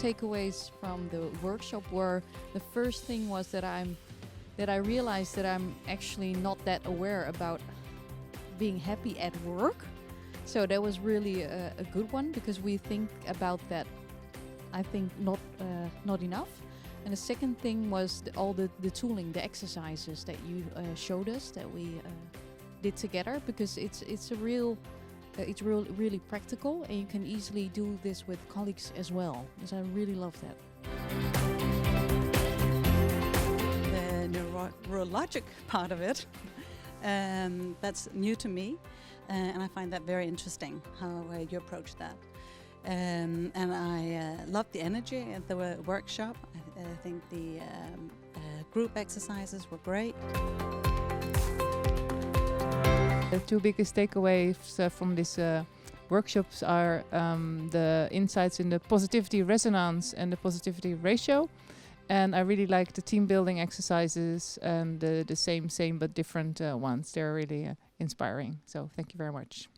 takeaways from the workshop were, the first thing was that I realized that I'm actually not that aware about being happy at work. So that was really a good one, because we think about that, I think, not enough. And the second thing was all the tooling, the exercises that you showed us, that we did together, because it's really practical, and you can easily do this with colleagues as well. So I really love that. The neurologic part of it, that's new to me, and I find that very interesting, how you approach that. And I love the energy at the workshop. I think the group exercises were great. The two biggest takeaways from this workshops are the insights in the positivity resonance and the positivity ratio. And I really like the team building exercises and the same but different ones. They're really inspiring. So thank you very much.